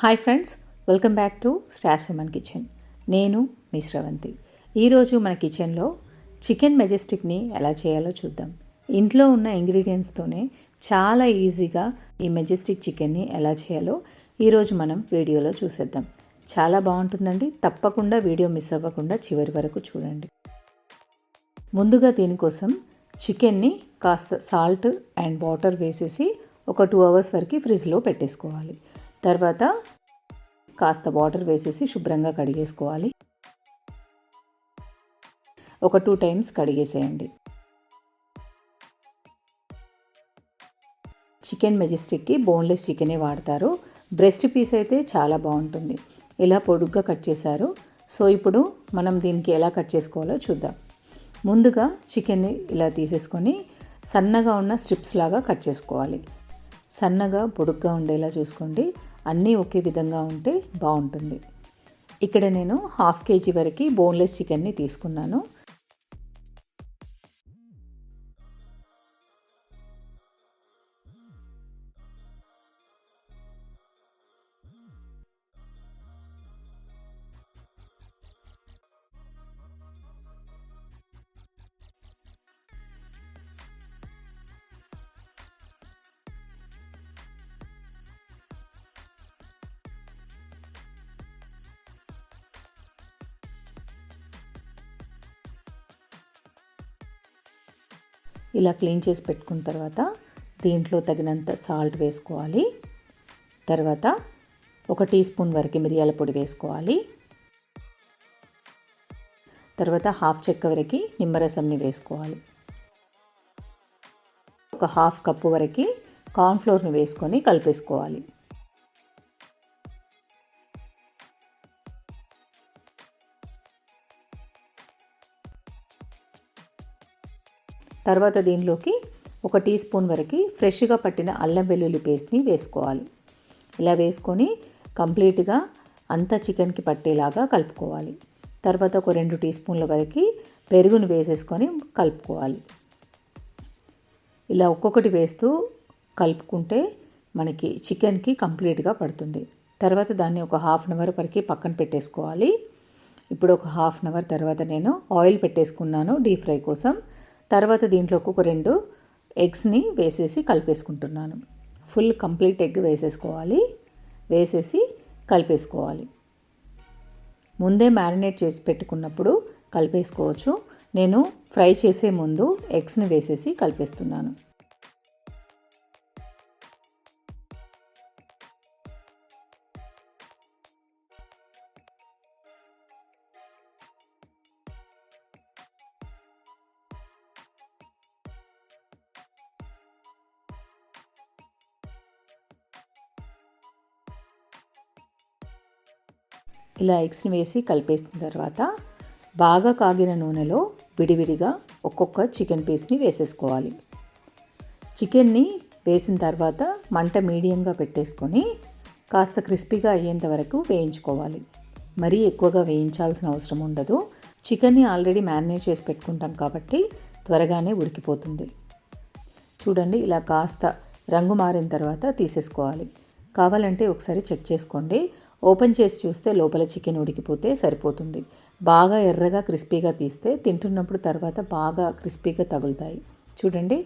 Hi friends, welcome back to stars women kitchen. నేను మీ శ్రవంతి. ఈరోజు మన కిచెన్లో చికెన్ మెజెస్టిక్ని ఎలా చేయాలో చూద్దాం. ఇంట్లో ఉన్న ఇంగ్రీడియంట్స్తోనే చాలా ఈజీగా ఈ మెజెస్టిక్ చికెన్ని ఎలా చేయాలో ఈరోజు మనం వీడియోలో చూసేద్దాం. చాలా బాగుంటుందండి. తప్పకుండా వీడియో మిస్ అవ్వకుండా చివరి వరకు చూడండి. ముందుగా దీనికోసం చికెన్ని కాస్త సాల్ట్ అండ్ వాటర్ వేసేసి ఒక 2 అవర్స్ వరకు ఫ్రిడ్జ్లో పెట్టేసుకోవాలి. తర్వాత కాస్త వాటర్ వేసేసి శుభ్రంగా కడిగేసుకోవాలి. ఒక 2 టైమ్స్ కడిగేసేయండి. చికెన్ మెజెస్టిక్కి బోన్లెస్ చికెనే వాడతారు. బ్రెస్ట్ పీస్ అయితే చాలా బాగుంటుంది. ఇలా పొడుగ్గా కట్ చేశారు. సో ఇప్పుడు మనం దీనికి ఎలా కట్ చేసుకోవాలో చూద్దాం. ముందుగా చికెన్ని ఇలా తీసేసుకొని సన్నగా ఉన్న స్ట్రిప్స్ లాగా కట్ చేసుకోవాలి. సన్నగా పొడుగ్గా ఉండేలా చూసుకోండి. అన్నీ ఒకే విధంగా ఉంటే బాగుంటుంది. ఇక్కడ నేను 1/2 kg వరకు బోన్లెస్ చికెన్ని తీసుకున్నాను. ఇలా క్లీన్ చేసి పెట్టుకున్న తర్వాత దీంట్లో తగినంత సాల్ట్ వేసుకోవాలి. తర్వాత 1 టీ స్పూన్ వరకు మిరియాల పొడి వేసుకోవాలి. తర్వాత 1/2 చెక్క వరకు నిమ్మరసంని వేసుకోవాలి. ఒక 1/2 కప్పు వరకు కార్న్ఫ్లోర్ని వేసుకొని కలిపేసుకోవాలి. తర్వాత దీనిలోకి 1 టీ స్పూన్ వరకు ఫ్రెష్గా పట్టిన అల్లం వెల్లుల్లి పేస్ట్ని వేసుకోవాలి. ఇలా వేసుకొని కంప్లీట్గా అంతా చికెన్కి పట్టేలాగా కలుపుకోవాలి. తర్వాత ఒక 2 టీ స్పూన్ల వరకు పెరుగును వేసేసుకొని కలుపుకోవాలి. ఇలా ఒక్కొక్కటి వేస్తూ కలుపుకుంటే మనకి చికెన్కి కంప్లీట్గా పడుతుంది. తర్వాత దాన్ని ఒక 1/2 అవర్ వరకు పక్కన పెట్టేసుకోవాలి. ఇప్పుడు ఒక 1/2 అవర్ తర్వాత నేను ఆయిల్ పెట్టేసుకున్నాను డీప్ ఫ్రై కోసం. తర్వాత దీంట్లోకి ఒక 2 ఎగ్స్ని వేసేసి కలిపేసుకుంటున్నాను. ఫుల్ కంప్లీట్ ఎగ్ వేసేసుకోవాలి. వేసేసి కలిపేసుకోవాలి. ముందే మ్యారినేట్ చేసి పెట్టుకున్నప్పుడు కలిపేసుకోవచ్చు. నేను ఫ్రై చేసే ముందు ఎగ్స్ని వేసేసి కలిపేస్తున్నాను. ఇలా ఎగ్స్ని వేసి కలిపేసిన తర్వాత బాగా కాగిన నూనెలో విడివిడిగా ఒక్కొక్క చికెన్ పీస్ని వేసేసుకోవాలి. చికెన్ని వేసిన తర్వాత మంట మీడియంగా పెట్టేసుకొని కాస్త క్రిస్పీగా అయ్యేంత వరకు వేయించుకోవాలి. మరీ ఎక్కువగా వేయించాల్సిన అవసరం ఉండదు. చికెన్ని ఆల్రెడీ మ్యారినేట్ చేసి పెట్టుకుంటాం కాబట్టి త్వరగానే ఉడికిపోతుంది. చూడండి, ఇలా కాస్త రంగు మారిన తర్వాత తీసేసుకోవాలి. కావాలంటే ఒకసారి చెక్ చేసుకోండి. ఓపెన్ చేసి చూస్తే లోపల చికెన్ ఉడికిపోతే సరిపోతుంది. బాగా ఎర్రగా క్రిస్పీగా తీస్తే తింటున్నప్పుడు తర్వాత బాగా క్రిస్పీగా తగులుతాయి. చూడండి,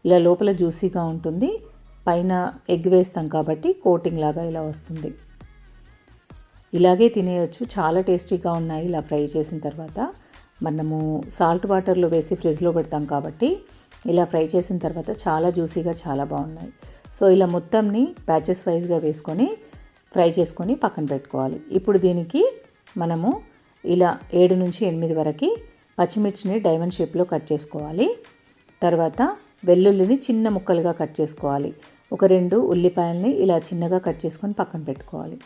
ఇలా లోపల జ్యూసీగా ఉంటుంది. పైన ఎగ్ వేస్తాం కాబట్టి కోటింగ్ లాగా ఇలా వస్తుంది. ఇలాగే తినేయచ్చు. చాలా టేస్టీగా ఉన్నాయి ఇలా ఫ్రై చేసిన తర్వాత. మనము సాల్ట్ వాటర్లో వేసి ఫ్రిడ్జ్లో పెడతాం కాబట్టి ఇలా ఫ్రై చేసిన తర్వాత చాలా జ్యూసీగా చాలా బాగున్నాయి. సో ఇలా మొత్తంని బ్యాచెస్ వైజ్గా వేసుకొని ఫ్రై చేసుకొని పక్కన పెట్టుకోవాలి. ఇప్పుడు దీనికి మనము ఇలా 7 నుంచి 8 వరకు పచ్చిమిర్చిని డైమండ్ షేప్లో కట్ చేసుకోవాలి. తర్వాత వెల్లుల్లిని చిన్న ముక్కలుగా కట్ చేసుకోవాలి. ఒక 2 ఉల్లిపాయలని ఇలా చిన్నగా కట్ చేసుకొని పక్కన పెట్టుకోవాలి.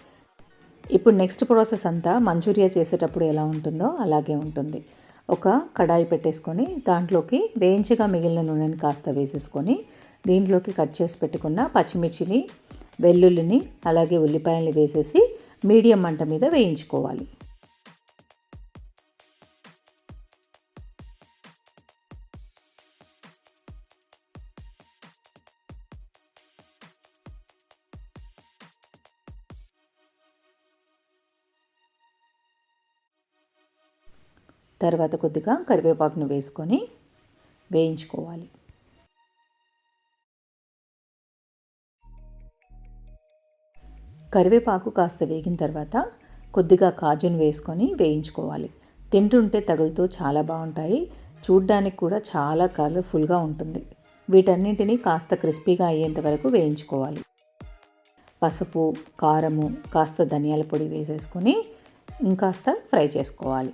ఇప్పుడు నెక్స్ట్ ప్రాసెస్ అంతా మంచూరియా చేసేటప్పుడు ఎలా ఉంటుందో అలాగే ఉంటుంది. ఒక కడాయి పెట్టేసుకొని దాంట్లోకి వేయించగా మిగిలిన నూనెని కాస్త వేసేసుకొని దీంట్లోకి కట్ చేసి పెట్టుకున్న పచ్చిమిర్చిని, వెల్లుల్లిని అలాగే ఉల్లిపాయల్ని వేసేసి మీడియం మంట మీద వేయించుకోవాలి. తర్వాత కొద్దిగా కరివేపాకును వేసుకొని వేయించుకోవాలి. కరివేపాకు కాస్త వేగిన తర్వాత కొద్దిగా కాజును వేసుకొని వేయించుకోవాలి. తింటుంటే తగులుతూ చాలా బాగుంటాయి. చూడ్డానికి కూడా చాలా కలర్ఫుల్గా ఉంటుంది. వీటన్నింటినీ కాస్త క్రిస్పీగా అయ్యేంత వరకు వేయించుకోవాలి. పసుపు, కారము, కాస్త ధనియాల పొడి వేసేసుకొని ఇంకాస్త ఫ్రై చేసుకోవాలి.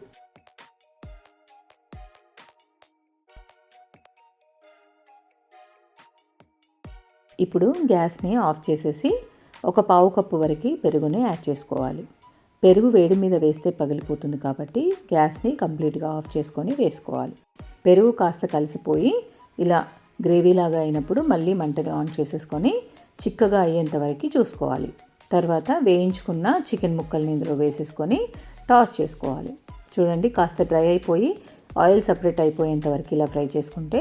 ఇప్పుడు గ్యాస్ని ఆఫ్ చేసేసి ఒక పావు కప్పు వరకు పెరుగుని యాడ్ చేసుకోవాలి. పెరుగు వేడి మీద వేస్తే పగిలిపోతుంది కాబట్టి గ్యాస్ని కంప్లీట్గా ఆఫ్ చేసుకొని వేసుకోవాలి. పెరుగు కాస్త కలిసిపోయి ఇలా గ్రేవీలాగా అయినప్పుడు మళ్ళీ మంటని ఆన్ చేసేసుకొని చిక్కగా అయ్యేంత వరకు చూసుకోవాలి. తర్వాత వేయించుకున్న చికెన్ ముక్కల్ని ఇందులో వేసేసుకొని టాస్ చేసుకోవాలి. చూడండి, కాస్త డ్రై అయిపోయి ఆయిల్ సపరేట్ అయిపోయేంత వరకు ఇలా ఫ్రై చేసుకుంటే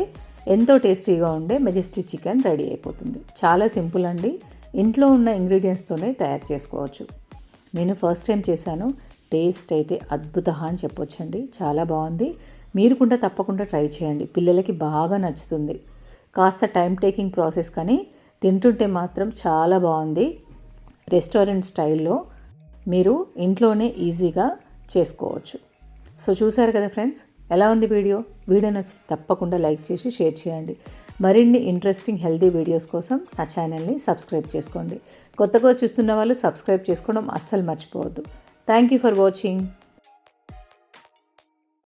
ఎంతో టేస్టీగా ఉండే మెజెస్టిక్ చికెన్ రెడీ అయిపోతుంది. చాలా సింపుల్ అండి. ఇంట్లో ఉన్న ఇంగ్రీడియంట్స్తోనే తయారు చేసుకోవచ్చు. నేను ఫస్ట్ టైం చేశాను. టేస్ట్ అయితే అద్భుత అని చెప్పొచ్చండి. చాలా బాగుంది. మీరు కూడా తప్పకుండా ట్రై చేయండి. పిల్లలకి బాగా నచ్చుతుంది. కాస్త టైం టేకింగ్ ప్రాసెస్ కానీ తింటుంటే మాత్రం చాలా బాగుంది. రెస్టారెంట్ స్టైల్లో మీరు ఇంట్లోనే ఈజీగా చేసుకోవచ్చు. సో చూసారు కదా ఫ్రెండ్స్, ఎలా ఉంది వీడియో నచ్చితే తప్పకుండా లైక్ చేసి షేర్ చేయండి. మరిన్ని ఇంట్రెస్టింగ్ హెల్తీ వీడియోస్ కోసం నా ఛానల్ని సబ్స్క్రైబ్ చేసుకోండి. కొత్తగా చూస్తున్న వాళ్ళు సబ్స్క్రైబ్ చేసుకోవడం అస్సలు మర్చిపోవద్దు. Thank you for watching.